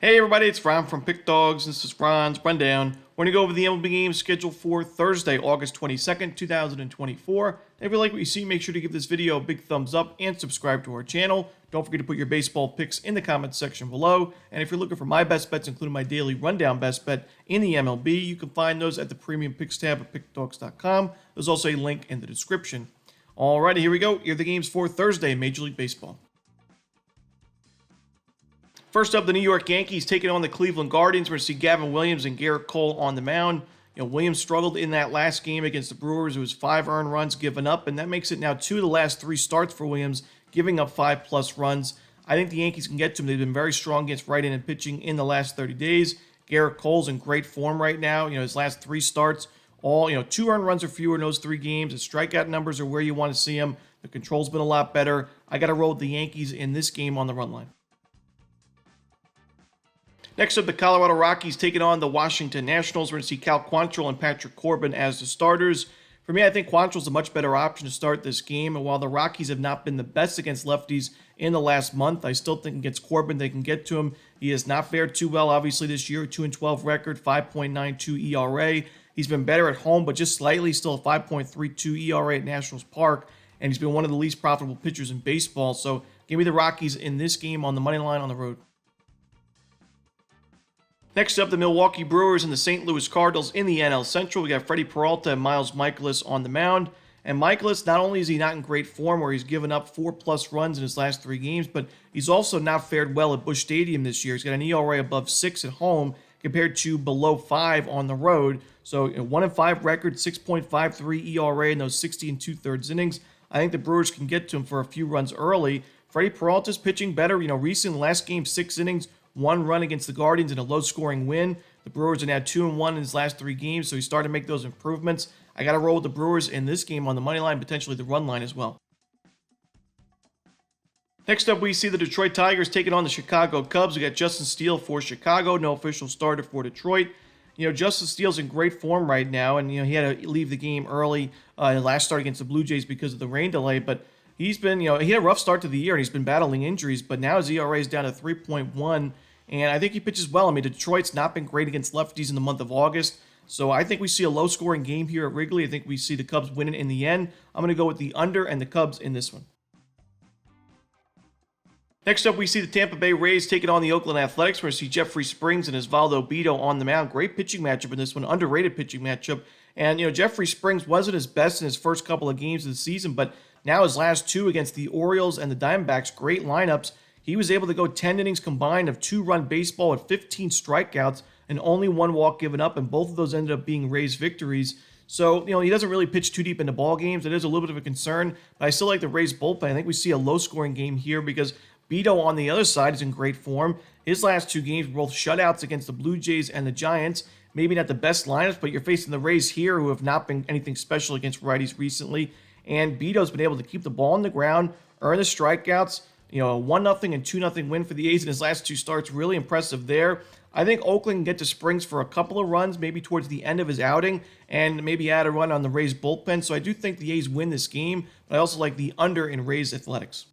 Hey everybody, it's Ron from Pick Dawgz. This is Ron's Rundown. We're going to go over the MLB games scheduled for Thursday, August 22nd, 2024. If you like what you see, make sure to give this video a big thumbs up and subscribe to our channel. Don't forget to put your baseball picks in the comments section below. And if you're looking for my best bets, including my daily rundown best bet in the MLB, you can find those at the premium picks tab at pickdawgz.com. There's also a link in the description. Alrighty, here we go. Here are the games for Thursday in Major League Baseball. First up, the New York Yankees taking on the Cleveland Guardians. We're going to see Gavin Williams and Garrett Cole on the mound. Williams struggled in that last game against the Brewers. It was 5 earned runs given up, and that makes it now 2 of the last 3 starts for Williams, giving up 5+ runs. I think the Yankees can get to him. They've been very strong against right-handed pitching in the last 30 days. Garrett Cole's in great form right now. His last 3 starts, all 2 earned runs or fewer in those 3 games. His strikeout numbers are where you want to see him. The control's been a lot better. I got to roll with the Yankees in this game on the run line. Next up, the Colorado Rockies taking on the Washington Nationals. We're going to see Cal Quantrill and Patrick Corbin as the starters. For me, I think Quantrill's a much better option to start this game. And while the Rockies have not been the best against lefties in the last month, I still think against Corbin they can get to him. He has not fared too well, obviously, this year. 2-12 record, 5.92 ERA. He's been better at home, but just slightly, still a 5.32 ERA at Nationals Park. And he's been one of the least profitable pitchers in baseball. So give me the Rockies in this game on the money line on the road. Next up, the Milwaukee Brewers and the St. Louis Cardinals in the NL Central. We got Freddie Peralta and Miles Mikolas on the mound. And Mikolas, not only is he not in great form where he's given up 4+ runs in his last 3 games, but he's also not fared well at Busch Stadium this year. He's got an ERA above 6 at home compared to below 5 on the road. So a 1-5 record, 6.53 ERA in those 60 2/3 innings. I think the Brewers can get to him for a few runs early. Freddie Peralta's pitching better. Recently, last game, 6 innings, 1 run against the Guardians in a low-scoring win. The Brewers are now 2-1 in his last 3 games, so he's starting to make those improvements. I got to roll with the Brewers in this game on the money line, potentially the run line as well. Next up, we see the Detroit Tigers taking on the Chicago Cubs. We got Justin Steele for Chicago, no official starter for Detroit. Justin Steele's in great form right now, and he had to leave the game early in the last start against the Blue Jays because of the rain delay, but he's been, he had a rough start to the year, and he's been battling injuries, but now his ERA is down to 3.1, and I think he pitches well. I mean, Detroit's not been great against lefties in the month of August, so I think we see a low-scoring game here at Wrigley. I think we see the Cubs winning in the end. I'm going to go with the under and the Cubs in this one. Next up, we see the Tampa Bay Rays taking on the Oakland Athletics. We're going to see Jeffrey Springs and Osvaldo Bido on the mound. Great pitching matchup in this one, underrated pitching matchup. And, Jeffrey Springs wasn't his best in his first couple of games of the season, but now his last 2 against the Orioles and the Diamondbacks, great lineups. He was able to go 10 innings combined of 2-run baseball with 15 strikeouts and only 1 walk given up, and both of those ended up being Rays victories. So, he doesn't really pitch too deep into ball games. It is a little bit of a concern, but I still like the Rays bullpen. I think we see a low-scoring game here because Bido on the other side is in great form. His last 2 games were both shutouts against the Blue Jays and the Giants. Maybe not the best lineups, but you're facing the Rays here who have not been anything special against righties recently. And Bido's been able to keep the ball on the ground, earn the strikeouts. A 1-0 and 2-0 win for the A's in his last 2 starts. Really impressive there. I think Oakland can get to Springs for a couple of runs, maybe towards the end of his outing, and maybe add a run on the Rays bullpen. So I do think the A's win this game, but I also like the under in Rays Athletics.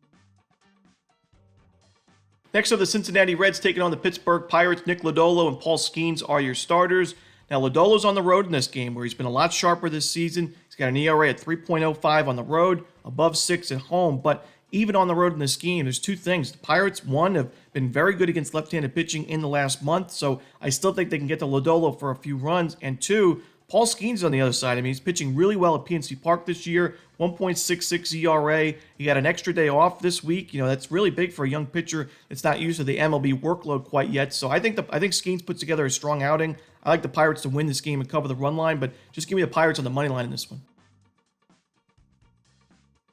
Next up, the Cincinnati Reds taking on the Pittsburgh Pirates. Nick Lodolo and Paul Skeens are your starters. Now, Lodolo's on the road in this game where he's been a lot sharper this season. He's got an ERA at 3.05 on the road, above 6 at home. But even on the road in this game, there's 2 things. The Pirates, 1, have been very good against left-handed pitching in the last month, so I still think they can get to Lodolo for a few runs. And 2, Paul Skeens on the other side. I mean, he's pitching really well at PNC Park this year, 1.66 ERA. He got an extra day off this week. That's really big for a young pitcher that's not used to the MLB workload quite yet. So I think Skeens puts together a strong outing. I like the Pirates to win this game and cover the run line, but just give me the Pirates on the money line in this one.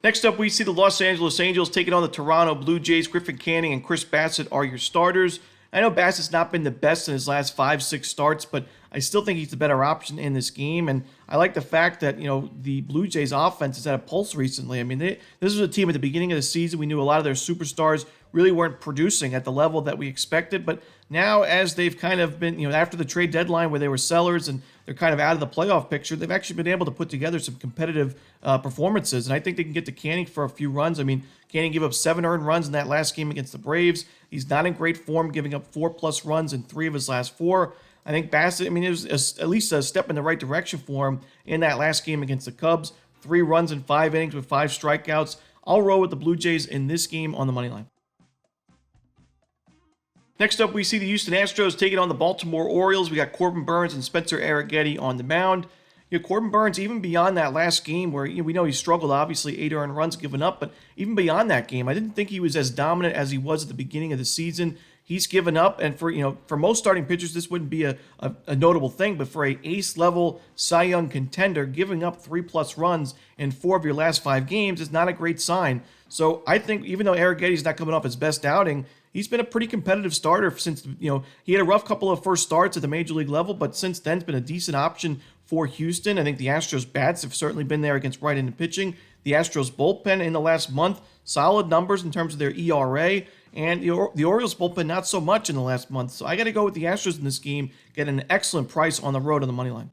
Next up, we see the Los Angeles Angels taking on the Toronto Blue Jays. Griffin Canning and Chris Bassett are your starters. I know Bassett's not been the best in his last 5-6 starts, but I still think he's the better option in this game. And I like the fact that, the Blue Jays offense has had a pulse recently. I mean, this was a team at the beginning of the season. We knew a lot of their superstars really weren't producing at the level that we expected. But now, as they've kind of been, after the trade deadline where they were sellers and they're kind of out of the playoff picture, they've actually been able to put together some competitive performances. And I think they can get to Canning for a few runs. I mean, Canning gave up 7 earned runs in that last game against the Braves. He's not in great form, giving up 4+ runs in 3 of his last 4. I think Bassett, it was at least a step in the right direction for him in that last game against the Cubs. 3 runs in 5 innings with 5 strikeouts. I'll roll with the Blue Jays in this game on the money line. Next up, we see the Houston Astros taking on the Baltimore Orioles. We got Corbin Burnes and Spencer Arrighetti on the mound. Corbin Burnes, even beyond that last game where we know he struggled, obviously 8 earned runs given up, but even beyond that game, I didn't think he was as dominant as he was at the beginning of the season. He's given up, and for most starting pitchers, this wouldn't be a notable thing, but for a ace-level Cy Young contender, giving up 3+ runs in 4 of your last 5 games is not a great sign. So I think even though Arrighetti's not coming off his best outing, he's been a pretty competitive starter since, he had a rough couple of first starts at the major league level, but since then it's been a decent option for Houston. I think the Astros bats have certainly been there against right-handed pitching. The Astros bullpen in the last month, solid numbers in terms of their ERA, and the Orioles bullpen not so much in the last month. So I got to go with the Astros in this game, get an excellent price on the road on the money line.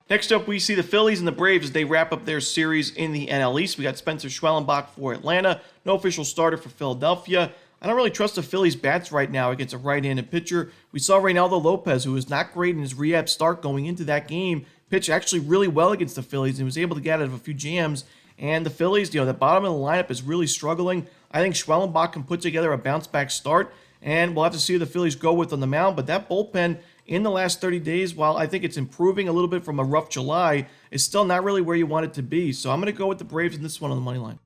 Next up, we see the Phillies and the Braves as they wrap up their series in the NL East. We got Spencer Schwellenbach for Atlanta, no official starter for Philadelphia. I don't really trust the Phillies bats right now against a right-handed pitcher. We saw Reynaldo Lopez, who was not great in his rehab start going into that game, pitch actually really well against the Phillies and was able to get out of a few jams. And the Phillies, the bottom of the lineup is really struggling. I think Schwellenbach can put together a bounce-back start, and we'll have to see who the Phillies go with on the mound. But that bullpen in the last 30 days, while I think it's improving a little bit from a rough July, is still not really where you want it to be. So I'm going to go with the Braves in this one on the money line.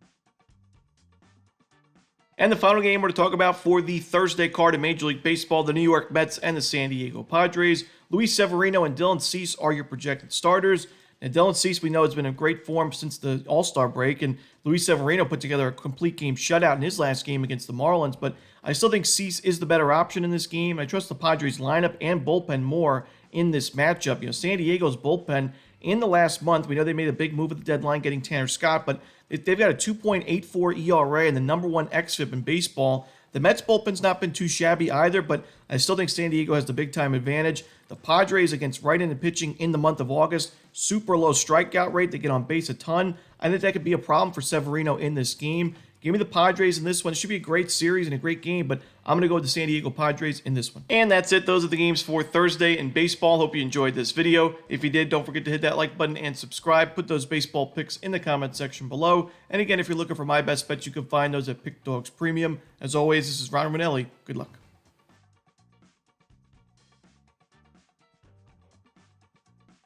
And the final game we're to talk about for the Thursday card in Major League Baseball, the New York Mets and the San Diego Padres. Luis Severino and Dylan Cease are your projected starters. And Dylan Cease, we know, has been in great form since the All-Star break, and Luis Severino put together a complete game shutout in his last game against the Marlins, but I still think Cease is the better option in this game. I trust the Padres lineup and bullpen more in this matchup. San Diego's bullpen in the last month, we know they made a big move at the deadline getting Tanner Scott, but they've got a 2.84 ERA and the number 1 xFIP in baseball. The Mets bullpen's not been too shabby either, but I still think San Diego has the big-time advantage. The Padres against right-handed pitching in the month of August, super low strikeout rate. They get on base a ton. I think that could be a problem for Severino in this game. Give me the Padres in this one. It should be a great series and a great game, but I'm going to go with the San Diego Padres in this one. And that's it. Those are the games for Thursday in baseball. Hope you enjoyed this video. If you did, don't forget to hit that like button and subscribe. Put those baseball picks in the comment section below. And again, if you're looking for my best bets, you can find those at Pick Dawgz Premium. As always, this is Ron Romanelli. Good luck.